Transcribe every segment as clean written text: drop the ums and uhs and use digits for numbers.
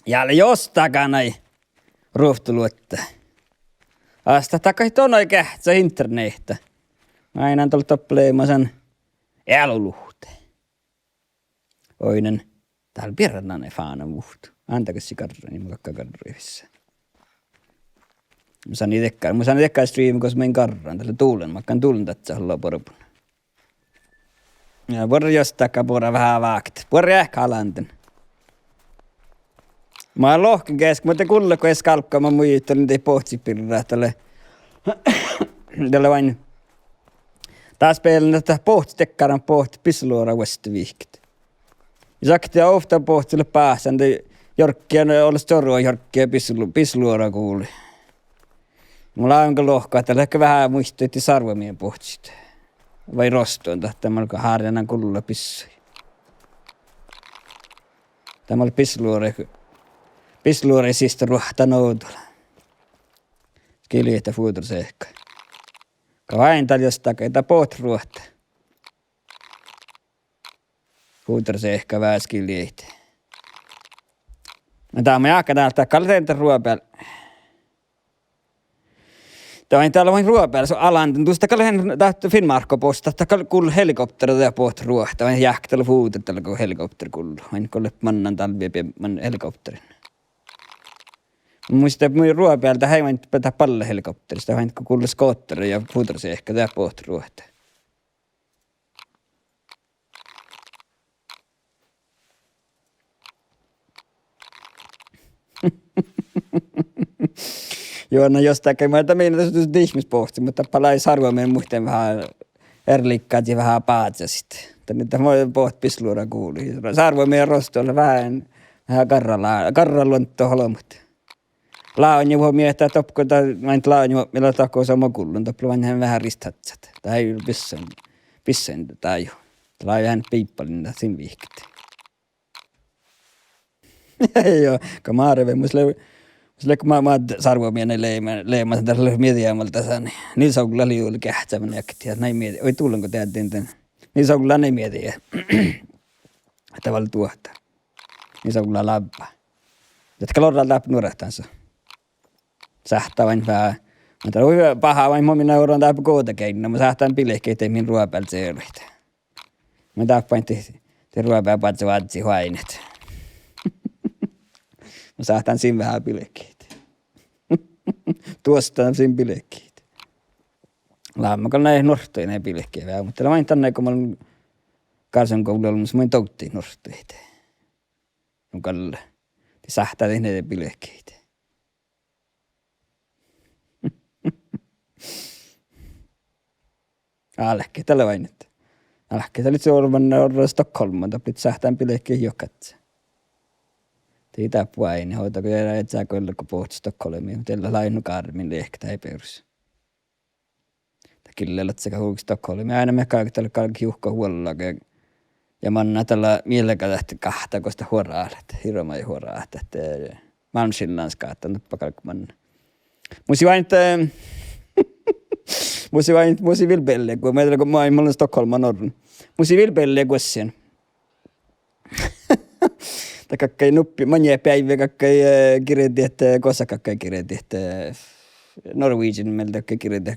Ja jostakaan ei ruuhtuluotta. Asta takai tonoi kähtsä internettä. Mä enää tuolla toppleimasen eluluhte. Oinen täällä pirranane faana muhtu. Antakassi karra, niin mä kakka karriivissa. Mä saan itekään striimi, koska mä en karraan tällä tuulen. Mä akkaan tuulen tätsä halua porpun. Ja porra jostakaan porra vähän vaakt. Porra ehkä alanten. Mä oon lohken kesken, mutta kuule kun eskalkkaa mä muijittelin tei pohtsipirraa tälle vain taas peilin tätä pohtitekkaran pohti pisluora vestiviikit. Ja sakti ja ofta pohtille pääsän tei jorkkia olisi torua jorkkia pisluora kuuli. Mulla on onko lohkaa, että ehkä vähän muistuitti sarvamien pohtsit. Vai rostoon tahtaa, mä olko harjanan kululla pissui. Tämä oli pisluore sistä ruhta noutolla. Skiljeitä fuutur seikka. Vain tal jostakin, että poht ruohta. Fuutur seikka vähän skiljeitä. Mä tää mä jaakka täältä kalteenta ruopäällä. Täällä vain ruopäällä, se on alantunut. Tuosta kalleen tahto Finnmarko posta, että kuuluu helikopteri ja poht ruohta. Vain jääktellä fuutetella, kun helikopteri kuuluu. Vain kuuluu mannan talvia helikopterin. Muistaa, että minun ruopäältä hän vain pitää palle helikopterista, vain kun kuuluu skootteri ja puutarsi ehkä tämä poht ruohta. Joo, no jostakin mä että meillä tässä on ihmispohti, mutta palai sarvamien muuten vähän erlikkaat ja vähän paatsa sitten. Että mä poht pisluura kuului. Sarvamien rostoilla vähän karraluonto holmut. Laanju voi miettää topko tai vain laanju millä takoo sama kullun toplo vain vähän ristatsat. Tai ei pissen tai jo. Laanju hän piippalin siinä viikit. Joo, kun mä arveen kun mä sarvomienen leimasin tällä mietiämältä saan. Niin se on kyllä liuuli kähtsämän jäkti ja näin mieti. Oi tullanko tehdään tämän. Niin se on kyllä näin mieti. Että vaan tuohta. Niin se on kyllä läppä. Jotka lorraa läppä nuorehtansa. Sähtää vain vähän. Mutta on hyvä paha vain momin euron täppä koota keinä. Mä sähtään pilehkeitä min ruopäältä seurahta. Mä tappain te ruopäältä patsa vaatsi huainet. Mä sähtään siinä vähän pilehkeitä. Tuosta siinä pilehkeitä. Laammakalla näin nortoja näin pilehkeitä vähän. Mutta vain tänne kun mä olen Karsan koululla, mä olin touttiin nortoita. Kalle. Te sähtää tehneet pilehkeitä. Älkää tällä vain, että älkää tällä se orvan Stockholman, tapit sähtään pilehkeä jokatsa. Te itä puaini, hoitako jää et sä koilla, kun puhut Stockholmia, mutta tällä lainu karmin lehkä ei perus. Kyllä sekä huuksi Stockholmia, aina me kaikki tällä kaikki juhka huolella, ja manna tällä mielellä lähti kahta, kosta huoraalet, hiroma ja huoraalet, että Malmskillans kaattanut pakalkumanna. Musi vill belle, kun meillä kun mä olen Stockholman norrun. Musi vill belle gossien. Ta kakkai nuppi, manje päivä kakkai kirjeti, että kossa kakkai kirjeti, että Norwegian meiltä kakkai kirjeti,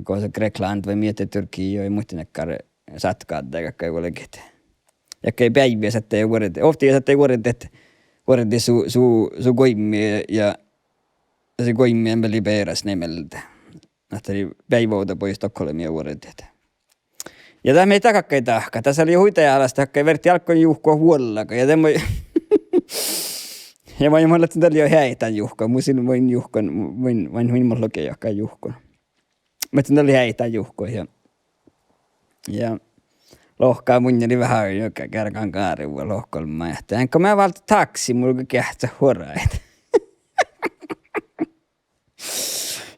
kossa Grekland vai miettii Turkki ja muuten nekkar satkaat tai kakkai olekit. Ja kakkai päivä satte ja vuodet, ofti satte vuodet, että vuodet su koimmi ja se koimmi en peli peeräs nimeltä. Nähtäri päiväuta pois Stockholmia vuodet. Ja tämä ei takakkai tahka. Tässä oli huitaja-alasta, hakkai verti alkoi juhkoa huolellaka. Ja tämä ja mä olen että täällä jo häitän juhkoa. Musin voin juhkoa, voin minun lokea jahkaa juhkoa. Mä täällä oli häitän juhkoa. Ja lohkaa mun oli vähän joka kärkan kaarivua lohkolmaa. Ja enkä mä valta taksi, mulla kähtsä horaita.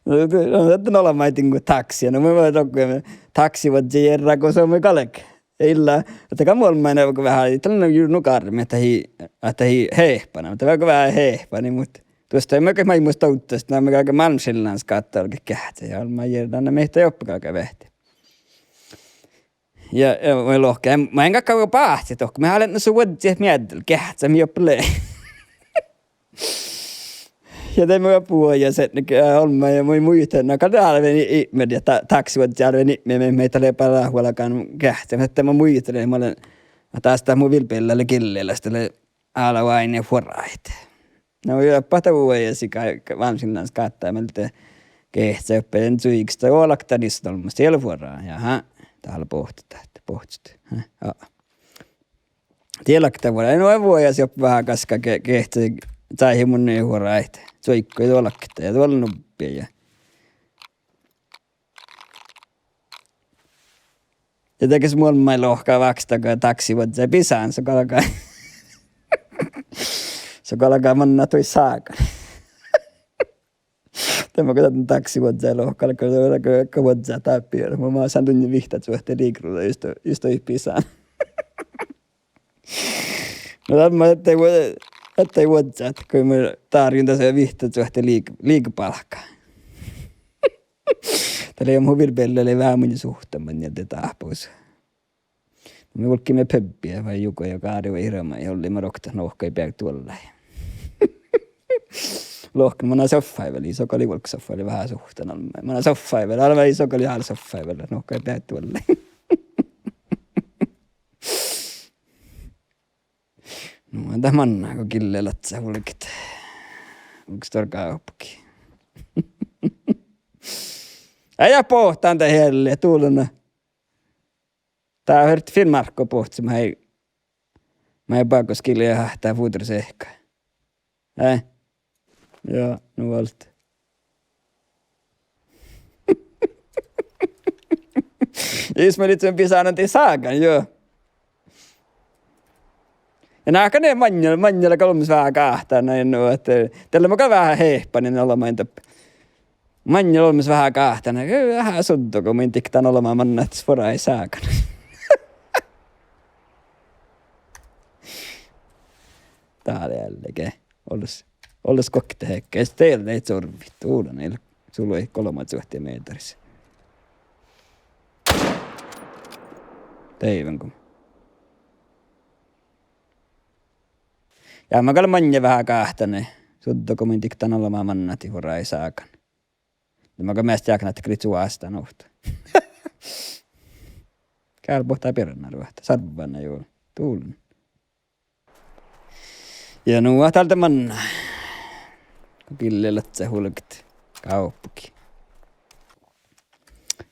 No, että olla maitin kuin taksia. No, mä voin tokkoja taksi voit järjää, kun se on kalek. Illa, että kamuol mä näin vähän, tällainen on nukarmi, että hi heehpana, mutta vähän heehpani, mutta tuosta ei mä muista uutteesta, nämä kaikki Malmskillans kattaa oikein kähtsä, ja mä järjään meitä joppakaakaan vähti. Ja mä lohkeen, mä en kakkaa pahti tohko, mä olen näissä vuodet siihen mietellä, kähtsä, mä joppalee. Ja teemme puhua ja se olma ja mui muita. No kadaan veni ihmed ja taksivat ja veni meitä lepää huolakaan kähtä. Että mä muistelen, mä olen tästä mun vilpeillälle killeellä sitten alavain ja forraite. No ja patavuja ja sika vansinnan skattaa meiltä kehtsä oppeen suiksta olakta niistä olmasta siellä forraa. Jaha, täällä pohtuta. Tielakta vuonna. En ole vuoja siop vähän kaska kehtsä sai mun niin forraite. Suikko ja olakta ja tuolla nuppia ja ja tekes mulla lohkaa vakstaka taksivat ja pisään se kalkaa manna toi saakan. Tämä kun taksivat ja lohkaa kavat ja tappia. Mä oon saanut niin vihtat suhteen liikrulla just toi pisään. No tämä ettei vuotsa, kun mä tarjun tässä vihtat suhteen liikapalkkaa. Tällä ei ole mun vilpeillä vähän mun suhtaman ja te tahpuus. Me volkimme pöppiä vai joku, joka arvoi hirveän, jolle mä rokta nohka ei pää tuolla. Lohkan, mä oon soffaiväli, sokali volksoffaiväli vähän suhtana. Mä oon soffaiväli, alvei sokali hal soffaiväli, nohka ei pää tuolla. No on tämä manna, kun killeellä sä volkit. Onko torkaa oppukin? Äijä pohtaan tämän helle, tuuluna. Tää on hört Finnmarkko pohti, mä ei paakos kilja hähtää fuutris ehkä. Joo, nu valta. Ismailitsen pisaanan tii saakan, joo. Ja nääkä ne manjalla kolmas vähän kahtaa näin nuo, että tällä mukaan vähän heippanin olemaan tappi. Manjalla olmis vähän kahtana. Vähän suddo, kun minä tiktaan olemaan manna, että spora ei saakaan. Täällä jälleen. Ollis kokte hekkä. Ja sitten teillä ei sorvit. Uuden ei sulla ei 3 suhtia metrissä. Teivän kun. Ja mä kallan manja vähän kahtana. Suddo, kun minä tiktaan olemaan manna, että spora ei saakaan. Mä kan mest jakna, että kritsu asta nohta. Kääl pohtaa peränä ruohta. Sarvanna joo. Tuulun. Ja nuo tältä manna. Kun killelät se hulkit. Kauppukin.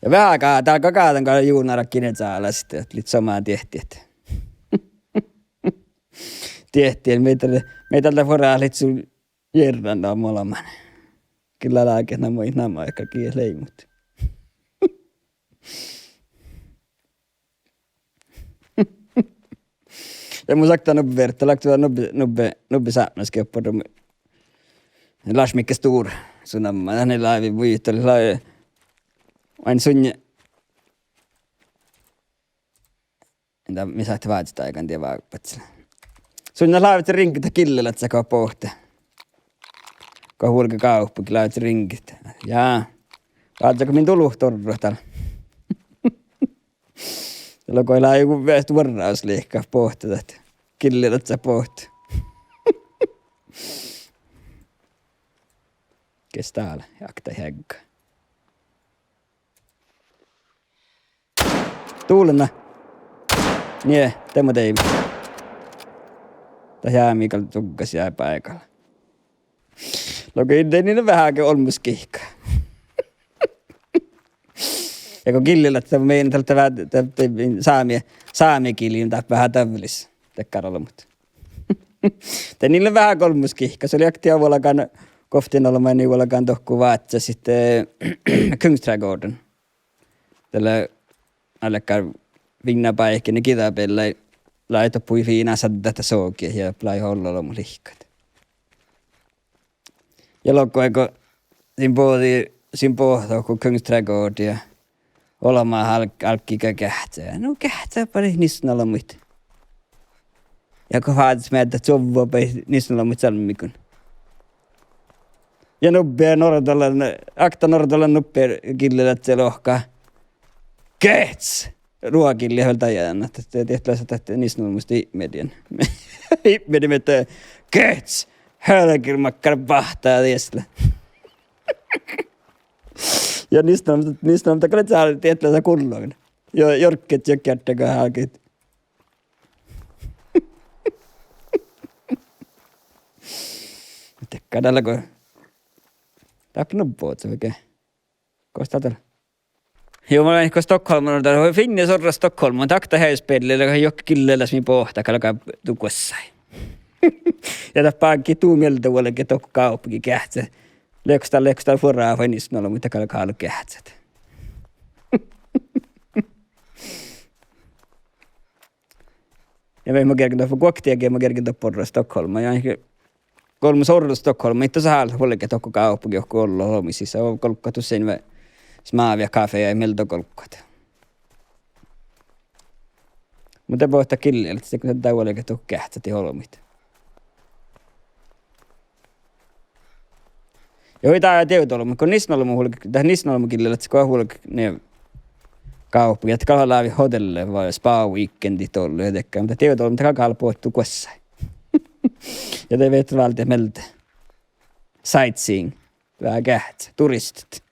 Ja vähän täällä kakaatan kanssa juunara kinesaalla sitten. Että lit samaa tehtiet. Tehtiet. Meitä voidaan litsu järjäntä molemmat. Kyllä lääkettä nämä aika leimut. Ja mun sakta nubbe verta, laktua nubbe saapnaski oppadum. Lars Micke Stor, sunamma. Hänellä laivi vuit, oli laivi. Vain sunne. Entä me saatte vaatista aikaan tiedä vaakpatsilla. Sunne laivit rinkitä killellä, että sä kaa pohte. Kun huolka kauppukin laivit rinkit. Jaa. Vaatako min tulu torro täällä? Tällä kun elää joku väestö varrausliikkaa pohtia, että killellä, että sä pohti. Kes täällä? Jakta hägga. Tuulena. Nie, tämä teimme. Tää jää Mikael tukkas jää paikalla. Loki ei niin vähänkin olmuskihkaa. Ja kun killillä, että meidän tältä saamikiliin tai vähän tävlissä. Tekkarolla, mutta. Te niille vähän kolmuskihka. Se oli aktia vuolakaan koftin olemaan niin vuolakaan tohku vaatsa sitten Kungsträdgården. Tällä allekkaan vinnapaikki, niin kitapella laito pui fiinaa saddata sookia ja plai hollalla mun lihkat. Ja lokkoiko siinä pohtaa kun Kungsträdgård ja olemaan alkkikä kähtää. No kähtää pari nisnalla muita. Ja kun haatis meitä sovua päin nisnalla muita salmikun. Ja nuppea akta nordalan nuppea killellä se lohkaa. Kehts! Ruokille höltä jäännä. Tehtävänsä tähtä nisnalla muista ihmedien. Ihmedien, että kehts! hölkirmakkar pahtaa tiesellä. Ja niistä on kyllä saada tietää kunnoin. Ja jorkket ja kättäkää hakit. Tekkaa tällä kun tapnut puhutsa oikein. Kosta tällä. Joo, mä olen ehkä Stockholman, mutta finne sorra Stockholman. Takta häyspedille, joka jokki killelläs min pohta, kalkaa tukossai. Ja tämä pankki tuu mieltä vuolenkin tokko kauppikin kähtsä. Lekstal furaa fannisnolla, mutta kalkaa halu kähtsät. Ja me kerkin tuossa koktiakin, mä kerkin tuossa porra Stockholma. Ja ehkä 3 sorra Stockholma, itse asiassa vuolenkin tokko kauppikin, johon ollut homisissa. On kolkkatu sen smaavia kafeja ja melto kolkkat. Mutta pohtaa killellä, että se kun tämä vuolenkin tokko kähtsät ja holmit. Joo, tämä on teutolu, mutta kun nisnolmu killellä, että se kun huolki ne kauppi, että kalaa laavi hotelle vai spa-weekendit ollut jotenkaan, mutta teutolu, mutta kalkaa puhuttu kuessain. Ja te vet valtia meltä. Sightseeing. Vähän kähtsä. Turistit.